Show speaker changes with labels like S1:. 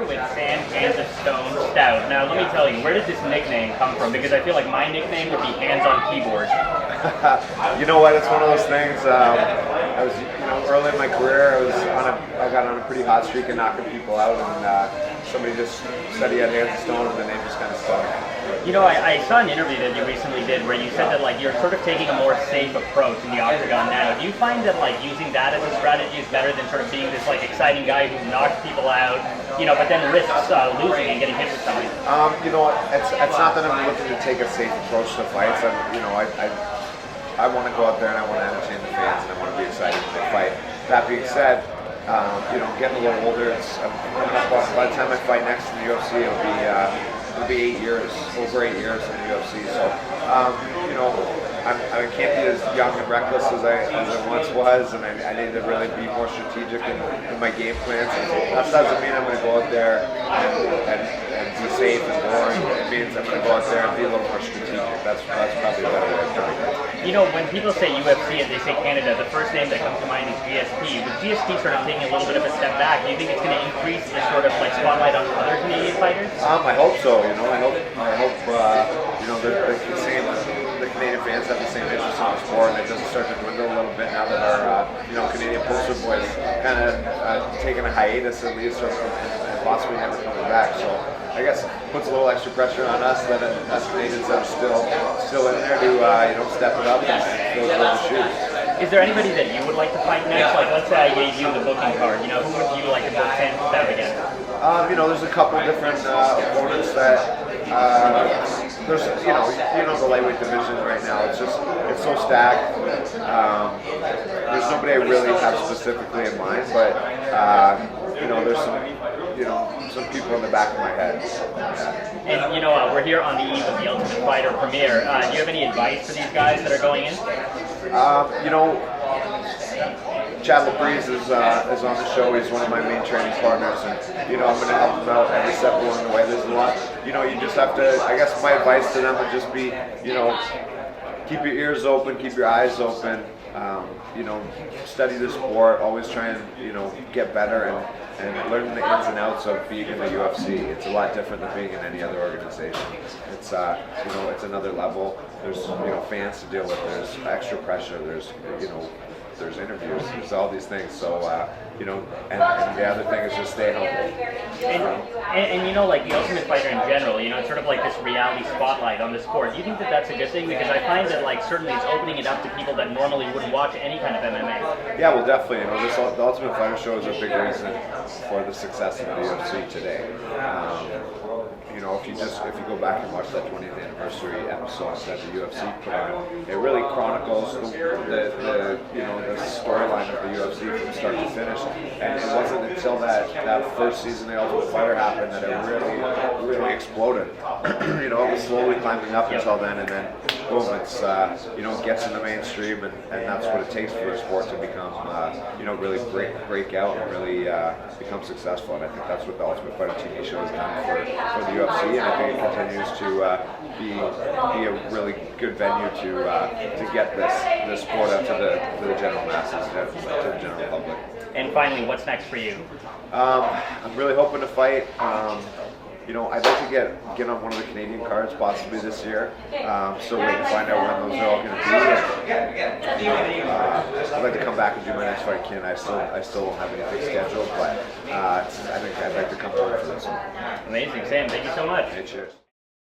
S1: with Sam Stout. Now, let me tell you, where did this nickname come from? Because I feel like my nickname would be Hands on Keyboard.
S2: You know what? It's one of those things. I was, early in my career, I got on a pretty hot streak of knocking people out, and somebody just said he had hands of stone, and the name just kind of stuck.
S1: I saw an interview that you recently did where you said that you're sort of taking a more safe approach in the Octogon now. Do you find that using that as a strategy is better than sort of being this exciting guy who knocks people out, but then risks losing and getting hit with something?
S2: It's not that I'm looking to take a safe approach to fights. I want to go out there and I want to entertain the fans and I want to be excited when they fight. That being said, getting a little older, by the time I fight next in the UFC, it'll be 8 years, over 8 years in the UFC. So, I can't be as young and reckless as I once was, and I need to really be more strategic in my game plans. That doesn't mean I'm going to go out there and be safe and boring. It means I'm going to go out there and be a little more strategic. That's probably a better way of putting it.
S1: When people say UFC and they say Canada, the first name that comes to mind is GSP. With GSP sort of taking a little bit of a step back, do you think it's going to increase the sort of spotlight on other Canadian fighters?
S2: I hope so. I hope the Canadian fans have the same interest in the sport, and it doesn't start to dwindle a little bit now that our Canadian poster boys kind of taking a hiatus at least, or possibly never coming back. So I guess puts a little extra pressure on us that as Canadians that are still in there to step it up and fill the shoes.
S1: Is there anybody that you would like to fight next? Let's say I gave you the booking card. Who would you like to book Sam Stout against?
S2: There's a couple different opponents that there's the lightweight division right now. It's so stacked. There's nobody I really have specifically in mind, but there's some people in the back of my head.
S1: And we're here on the eve of the Ultimate Fighter premiere. Do you have any advice for these guys that are going in?
S2: Chad LaBreeze is on the show. He's one of my main training partners, and I'm going to help him out every step along the way. There's a lot. You just have to. I guess my advice to them would just be, keep your ears open, keep your eyes open. Study the sport. Always try and get better and learn the ins and outs of being in the UFC. It's a lot different than being in any other organization. It's it's another level. There's fans to deal with. There's extra pressure. There's interviews. There's all these things. So and the other thing is just stay healthy.
S1: And the Ultimate Fighter in general, it's sort of like this reality spotlight on the sport. Do you think that that's a good thing? Because I find that certainly it's opening it up to people that normally wouldn't watch any kind of MMA.
S2: Yeah, well, definitely. The Ultimate Fighter show is a big reason for the success of the UFC today. If you go back and watch that 20th anniversary episode that the UFC put on, it really chronicles the storyline of the UFC from start to finish. And it wasn't until that first season of the Ultimate Fighter happened that it really exploded. It was slowly climbing up until then, and then boom, it's it gets in the mainstream, and that's what it takes for a sport to become really break out and really become successful. And I think that's what the Ultimate Fighter TV show has done for the UFC, and I think it continues to be a really good venue to get this sport out to the general masses, to the general public.
S1: And finally, what's next for you?
S2: I'm really hoping to fight. I'd like to get on one of the Canadian cards possibly this year. Still waiting to find out when those are all going to be. I'd like to come back and do my next fight in Canada. I still don't have anything scheduled, but I think I'd like to come forward for this one.
S1: Amazing, Sam. Thank you so much.
S2: Hey, cheers.